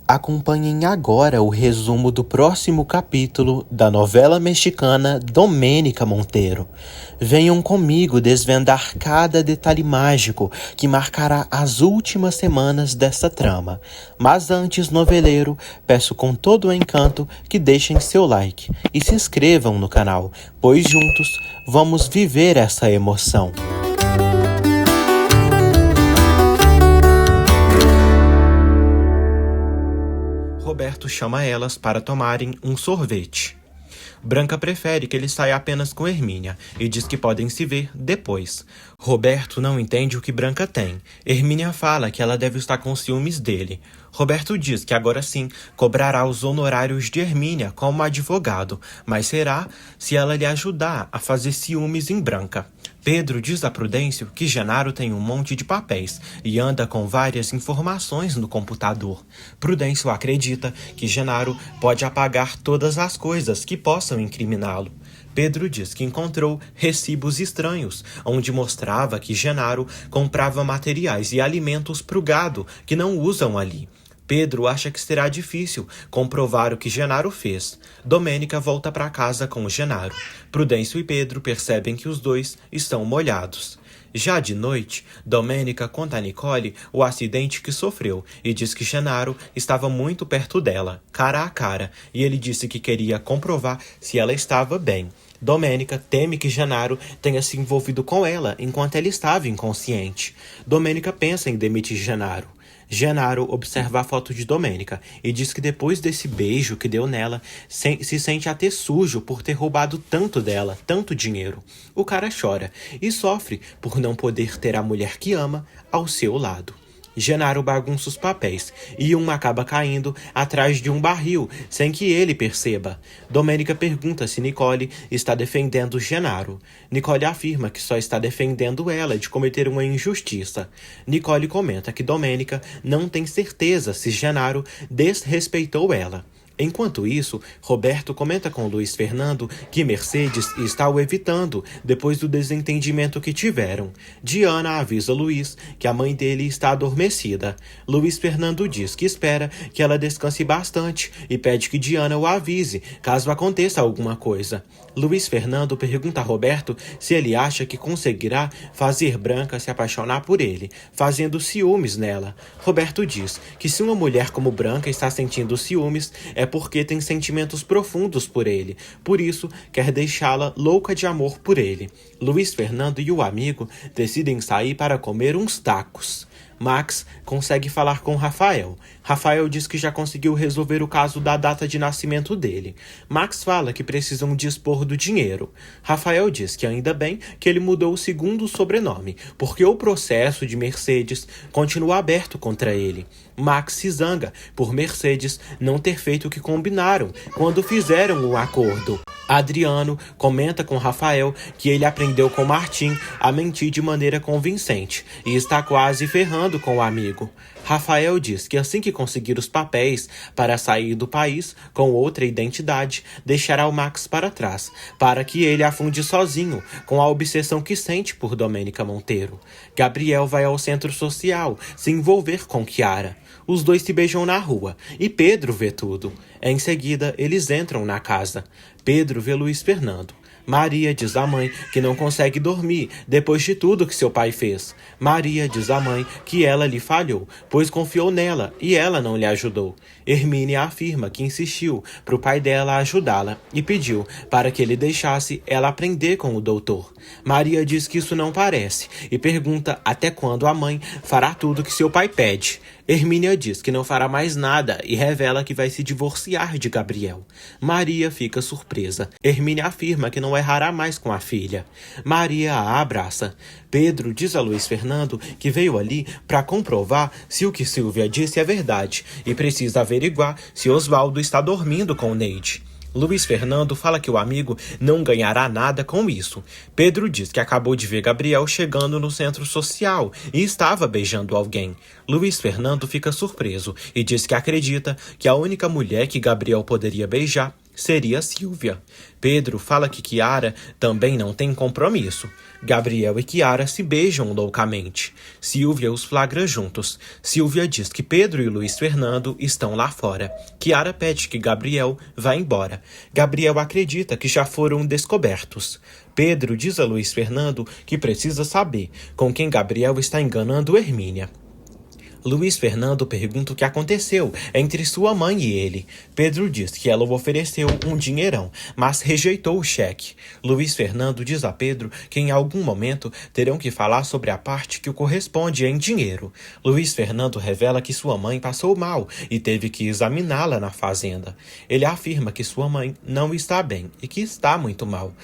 Acompanhem agora o resumo do próximo capítulo da novela mexicana Domênica Monteiro. Venham comigo desvendar cada detalhe mágico que marcará as últimas semanas dessa trama. Mas antes, noveleiro, peço com todo o encanto que deixem seu like e se inscrevam no canal, pois juntos vamos viver essa emoção. Roberto chama elas para tomarem um sorvete. Branca prefere que ele saia apenas com Hermínia e diz que podem se ver depois. Roberto não entende o que Branca tem. Hermínia fala que ela deve estar com ciúmes dele. Roberto diz que agora sim cobrará os honorários de Hermínia como advogado, mas será se ela lhe ajudar a fazer ciúmes em Branca. Pedro diz a Prudêncio que Genaro tem um monte de papéis e anda com várias informações no computador. Prudêncio acredita que Genaro pode apagar todas as coisas que possam incriminá-lo. Pedro diz que encontrou recibos estranhos, onde mostrava que Genaro comprava materiais e alimentos para o gado que não usam ali. Pedro acha que será difícil comprovar o que Genaro fez. Domênica volta para casa com Genaro. Prudêncio e Pedro percebem que os dois estão molhados. Já de noite, Domênica conta a Nicole o acidente que sofreu e diz que Genaro estava muito perto dela, cara a cara, e ele disse que queria comprovar se ela estava bem. Domênica teme que Genaro tenha se envolvido com ela enquanto ela estava inconsciente. Domênica pensa em demitir Genaro. Genaro observa a foto de Domênica e diz que depois desse beijo que deu nela, se sente até sujo por ter roubado tanto dela, tanto dinheiro. O cara chora e sofre por não poder ter a mulher que ama ao seu lado. Genaro bagunça os papéis e um acaba caindo atrás de um barril sem que ele perceba. Domênica pergunta se Nicole está defendendo Genaro. Nicole afirma que só está defendendo ela de cometer uma injustiça. Nicole comenta que Domênica não tem certeza se Genaro desrespeitou ela. Enquanto isso, Roberto comenta com Luiz Fernando que Mercedes está o evitando depois do desentendimento que tiveram. Diana avisa Luiz que a mãe dele está adormecida. Luiz Fernando diz que espera que ela descanse bastante e pede que Diana o avise caso aconteça alguma coisa. Luiz Fernando pergunta a Roberto se ele acha que conseguirá fazer Branca se apaixonar por ele, fazendo ciúmes nela. Roberto diz que se uma mulher como Branca está sentindo ciúmes, é porque tem sentimentos profundos por ele, por isso quer deixá-la louca de amor por ele. Luiz Fernando e o amigo decidem sair para comer uns tacos. Max consegue falar com Rafael. Rafael diz que já conseguiu resolver o caso da data de nascimento dele. Max fala que precisam dispor do dinheiro. Rafael diz que ainda bem que ele mudou o segundo sobrenome, porque o processo de Mercedes continua aberto contra ele. Max se zanga por Mercedes não ter feito o que combinaram quando fizeram o acordo. Adriano comenta com Rafael que ele aprendeu com Martim a mentir de maneira convincente e está quase ferrando com o amigo. Rafael diz que assim que conseguir os papéis para sair do país com outra identidade, deixará o Max para trás, para que ele afunde sozinho com a obsessão que sente por Domênica Monteiro. Gabriel vai ao centro social se envolver com Chiara. Os dois se beijam na rua e Pedro vê tudo. Em seguida, eles entram na casa. Pedro vê Luiz Fernando. Maria diz à mãe que não consegue dormir depois de tudo que seu pai fez. Maria diz à mãe que ela lhe falhou, pois confiou nela e ela não lhe ajudou. Hermínia afirma que insistiu para o pai dela ajudá-la e pediu para que ele deixasse ela aprender com o doutor. Maria diz que isso não parece e pergunta até quando a mãe fará tudo que seu pai pede. Hermínia diz que não fará mais nada e revela que vai se divorciar de Gabriel. Maria fica surpresa. Hermínia afirma que não errará mais com a filha. Maria a abraça. Pedro diz a Luiz Fernando que veio ali para comprovar se o que Silvia disse é verdade e precisa averiguar se Osvaldo está dormindo com Neide. Luiz Fernando fala que o amigo não ganhará nada com isso. Pedro diz que acabou de ver Gabriel chegando no centro social e estava beijando alguém. Luiz Fernando fica surpreso e diz que acredita que a única mulher que Gabriel poderia beijar seria Silvia. Pedro fala que Chiara também não tem compromisso. Gabriel e Chiara se beijam loucamente. Silvia os flagra juntos. Silvia diz que Pedro e Luiz Fernando estão lá fora. Chiara pede que Gabriel vá embora. Gabriel acredita que já foram descobertos. Pedro diz a Luiz Fernando que precisa saber com quem Gabriel está enganando Hermínia. Luiz Fernando pergunta o que aconteceu entre sua mãe e ele. Pedro diz que ela o ofereceu um dinheirão, mas rejeitou o cheque. Luiz Fernando diz a Pedro que em algum momento terão que falar sobre a parte que o corresponde em dinheiro. Luiz Fernando revela que sua mãe passou mal e teve que examiná-la na fazenda. Ele afirma que sua mãe não está bem e que está muito mal.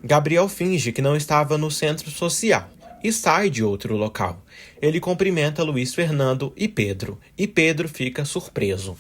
Gabriel finge que não estava no centro social e sai de outro local. Ele cumprimenta Luiz Fernando e Pedro fica surpreso.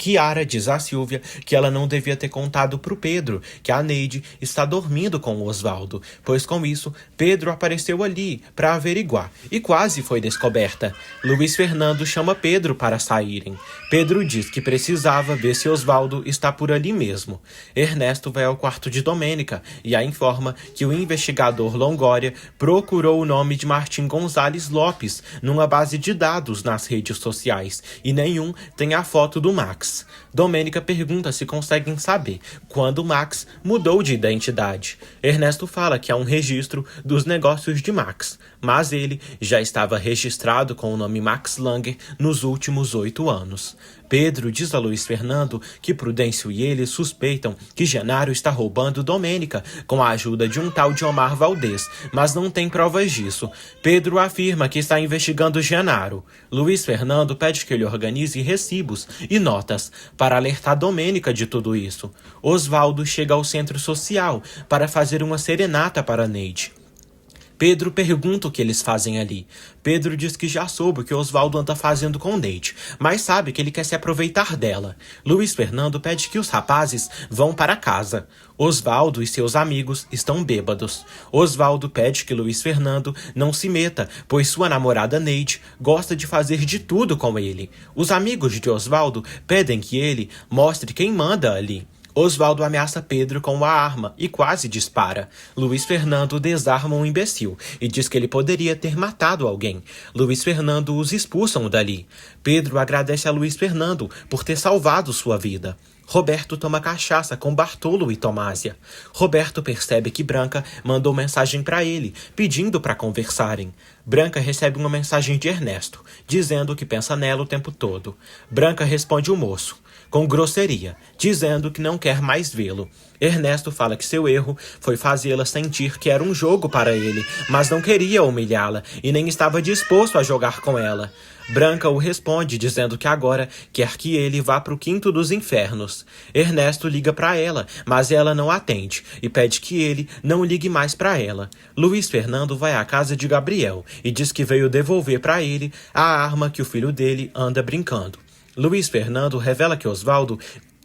Chiara diz a Silvia que ela não devia ter contado para o Pedro que a Neide está dormindo com o Osvaldo, pois com isso Pedro apareceu ali para averiguar e quase foi descoberta. Luiz Fernando chama Pedro para saírem. Pedro diz que precisava ver se Osvaldo está por ali mesmo. Ernesto vai ao quarto de Domênica e a informa que o investigador Longoria procurou o nome de Martim Gonzalez Lopes numa base de dados nas redes sociais e nenhum tem a foto do Max. Domênica pergunta se conseguem saber quando Max mudou de identidade. Ernesto fala que há um registro dos negócios de Max, mas ele já estava registrado com o nome Max Langer nos últimos 8 anos. Pedro diz a Luiz Fernando que Prudêncio e ele suspeitam que Genaro está roubando Domênica com a ajuda de um tal de Omar Valdez, mas não tem provas disso. Pedro afirma que está investigando Genaro. Luiz Fernando pede que ele organize recibos e notas para alertar Domênica de tudo isso. Osvaldo chega ao centro social para fazer uma serenata para Neide. Pedro pergunta o que eles fazem ali. Pedro diz que já soube o que Osvaldo anda fazendo com Neide, mas sabe que ele quer se aproveitar dela. Luiz Fernando pede que os rapazes vão para casa. Osvaldo e seus amigos estão bêbados. Osvaldo pede que Luiz Fernando não se meta, pois sua namorada Neide gosta de fazer de tudo com ele. Os amigos de Osvaldo pedem que ele mostre quem manda ali. Osvaldo ameaça Pedro com a arma e quase dispara. Luiz Fernando desarma um imbecil e diz que ele poderia ter matado alguém. Luiz Fernando os expulsam dali. Pedro agradece a Luiz Fernando por ter salvado sua vida. Roberto toma cachaça com Bartolo e Tomásia. Roberto percebe que Branca mandou mensagem para ele, pedindo para conversarem. Branca recebe uma mensagem de Ernesto, dizendo que pensa nela o tempo todo. Branca responde o moço, com grosseria, dizendo que não quer mais vê-lo. Ernesto fala que seu erro foi fazê-la sentir que era um jogo para ele, mas não queria humilhá-la e nem estava disposto a jogar com ela. Branca o responde dizendo que agora quer que ele vá para o quinto dos infernos. Ernesto liga para ela, mas ela não atende e pede que ele não ligue mais para ela. Luiz Fernando vai à casa de Gabriel e diz que veio devolver para ele a arma que o filho dele anda brincando. Luiz Fernando revela que Osvaldo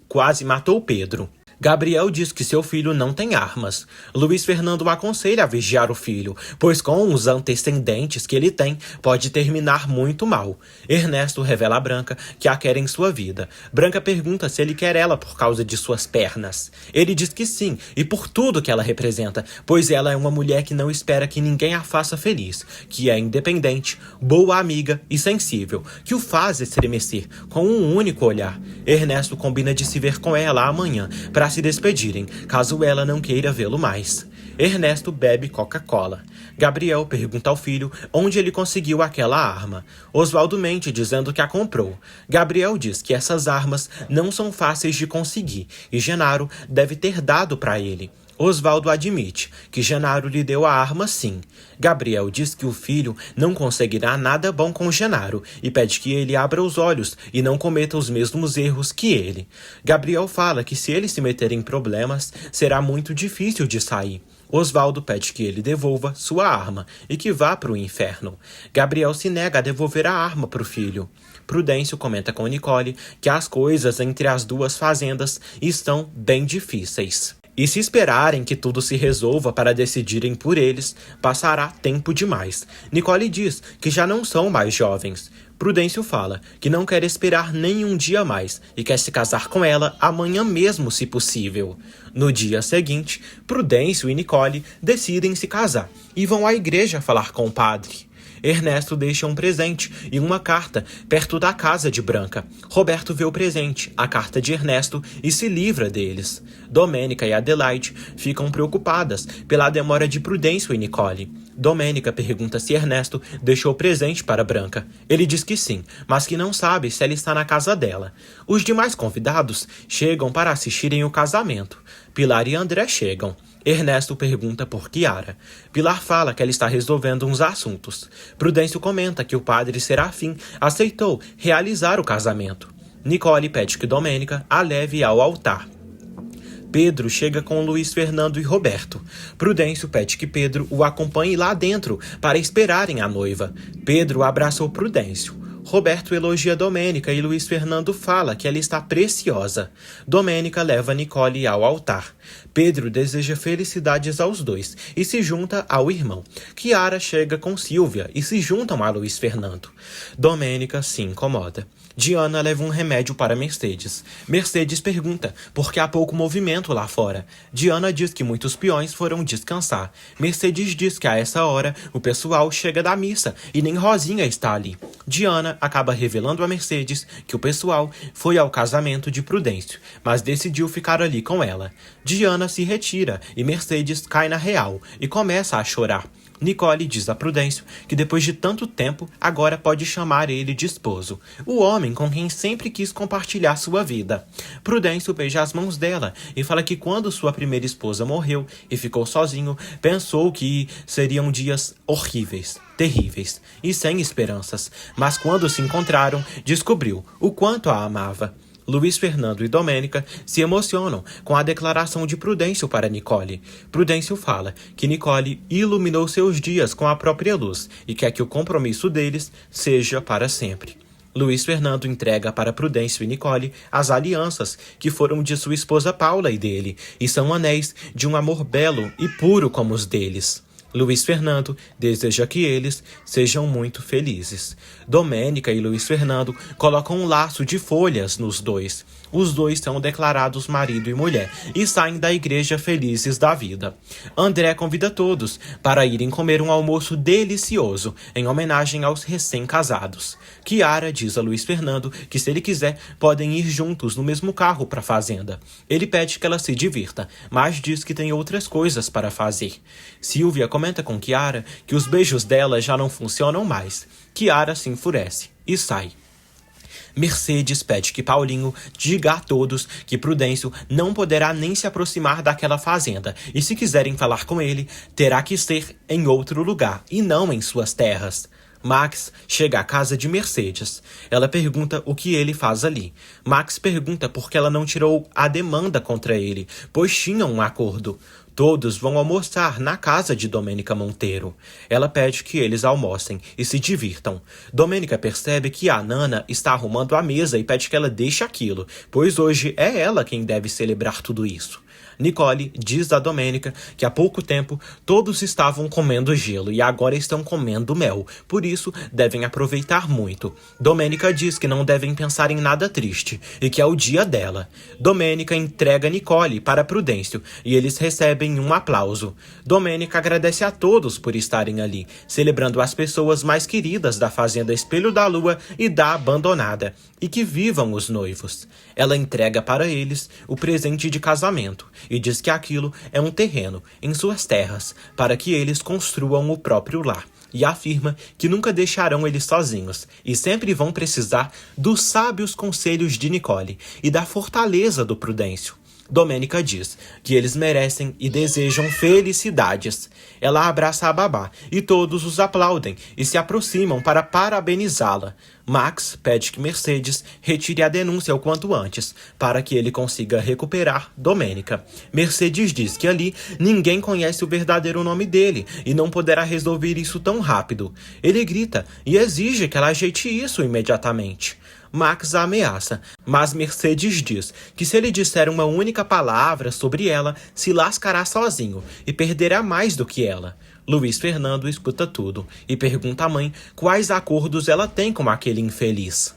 quase matou Pedro. Gabriel diz que seu filho não tem armas. Luiz Fernando aconselha a vigiar o filho, pois com os antecedentes que ele tem, pode terminar muito mal. Ernesto revela a Branca que a quer em sua vida. Branca pergunta se ele quer ela por causa de suas pernas. Ele diz que sim, e por tudo que ela representa, pois ela é uma mulher que não espera que ninguém a faça feliz, que é independente, boa amiga e sensível, que o faz estremecer com um único olhar. Ernesto combina de se ver com ela amanhã, para se despedirem, caso ela não queira vê-lo mais. Ernesto bebe Coca-Cola. Gabriel pergunta ao filho onde ele conseguiu aquela arma. Osvaldo mente dizendo que a comprou. Gabriel diz que essas armas não são fáceis de conseguir e Genaro deve ter dado para ele. Osvaldo admite que Genaro lhe deu a arma sim. Gabriel diz que o filho não conseguirá nada bom com Genaro e pede que ele abra os olhos e não cometa os mesmos erros que ele. Gabriel fala que se ele se meter em problemas, será muito difícil de sair. Osvaldo pede que ele devolva sua arma e que vá para o inferno. Gabriel se nega a devolver a arma para o filho. Prudêncio comenta com Nicole que as coisas entre as duas fazendas estão bem difíceis. E se esperarem que tudo se resolva para decidirem por eles, passará tempo demais. Nicole diz que já não são mais jovens. Prudêncio fala que não quer esperar nem um dia mais e quer se casar com ela amanhã mesmo, se possível. No dia seguinte, Prudêncio e Nicole decidem se casar e vão à igreja falar com o padre. Ernesto deixa um presente e uma carta perto da casa de Branca. Roberto vê o presente, a carta de Ernesto, e se livra deles. Domênica e Adelaide ficam preocupadas pela demora de Prudêncio e Nicole. Domênica pergunta se Ernesto deixou presente para Branca. Ele diz que sim, mas que não sabe se ela está na casa dela. Os demais convidados chegam para assistirem o casamento. Pilar e André chegam. Ernesto pergunta por Chiara. Pilar fala que ela está resolvendo uns assuntos. Prudêncio comenta que o padre Serafim aceitou realizar o casamento. Nicole pede que Domênica a leve ao altar. Pedro chega com Luiz Fernando e Roberto. Prudêncio pede que Pedro o acompanhe lá dentro para esperarem a noiva. Pedro abraça o Prudêncio. Roberto elogia Domênica e Luiz Fernando fala que ela está preciosa. Domênica leva Nicole ao altar. Pedro deseja felicidades aos dois e se junta ao irmão. Chiara chega com Silvia e se juntam a Luiz Fernando. Domênica se incomoda. Diana leva um remédio para Mercedes. Mercedes pergunta por que há pouco movimento lá fora. Diana diz que muitos peões foram descansar. Mercedes diz que a essa hora o pessoal chega da missa e nem Rosinha está ali. Diana acaba revelando a Mercedes que o pessoal foi ao casamento de Prudêncio, mas decidiu ficar ali com ela. Diana se retira e Mercedes cai na real e começa a chorar. Nicole diz a Prudêncio que depois de tanto tempo, agora pode chamar ele de esposo, o homem com quem sempre quis compartilhar sua vida. Prudêncio beija as mãos dela e fala que quando sua primeira esposa morreu e ficou sozinho, pensou que seriam dias horríveis, terríveis e sem esperanças, mas quando se encontraram, descobriu o quanto a amava. Luiz Fernando e Domênica se emocionam com a declaração de Prudêncio para Nicole. Prudêncio fala que Nicole iluminou seus dias com a própria luz e quer que o compromisso deles seja para sempre. Luiz Fernando entrega para Prudêncio e Nicole as alianças que foram de sua esposa Paula e dele, e são anéis de um amor belo e puro como os deles. Luiz Fernando deseja que eles sejam muito felizes. Domênica e Luiz Fernando colocam um laço de folhas nos dois. Os dois são declarados marido e mulher e saem da igreja felizes da vida. André convida todos para irem comer um almoço delicioso em homenagem aos recém-casados. Chiara diz a Luiz Fernando que, se ele quiser, podem ir juntos no mesmo carro para a fazenda. Ele pede que ela se divirta, mas diz que tem outras coisas para fazer. Silvia comenta com Chiara que os beijos dela já não funcionam mais. Chiara se enfurece e sai. Mercedes pede que Paulinho diga a todos que Prudêncio não poderá nem se aproximar daquela fazenda e, se quiserem falar com ele, terá que ser em outro lugar e não em suas terras. Max chega à casa de Mercedes. Ela pergunta o que ele faz ali. Max pergunta por que ela não tirou a demanda contra ele, pois tinham um acordo. Todos vão almoçar na casa de Domênica Monteiro. Ela pede que eles almocem e se divirtam. Domênica percebe que a Nana está arrumando a mesa e pede que ela deixe aquilo, pois hoje é ela quem deve celebrar tudo isso. Nicole diz a Domênica que há pouco tempo todos estavam comendo gelo e agora estão comendo mel, por isso devem aproveitar muito. Domênica diz que não devem pensar em nada triste e que é o dia dela. Domênica entrega Nicole para Prudêncio e eles recebem um aplauso. Domênica agradece a todos por estarem ali, celebrando as pessoas mais queridas da fazenda Espelho da Lua e da Abandonada, e que vivam os noivos. Ela entrega para eles o presente de casamento e diz que aquilo é um terreno em suas terras para que eles construam o próprio lar. E afirma que nunca deixarão eles sozinhos e sempre vão precisar dos sábios conselhos de Nicole e da fortaleza do Prudêncio. Domênica diz que eles merecem e desejam felicidades. Ela abraça a babá e todos os aplaudem e se aproximam para parabenizá-la. Max pede que Mercedes retire a denúncia o quanto antes, para que ele consiga recuperar Domênica. Mercedes diz que ali ninguém conhece o verdadeiro nome dele e não poderá resolver isso tão rápido. Ele grita e exige que ela ajeite isso imediatamente. Max a ameaça, mas Mercedes diz que se ele disser uma única palavra sobre ela, se lascará sozinho e perderá mais do que ela. Luiz Fernando escuta tudo e pergunta à mãe quais acordos ela tem com aquele infeliz.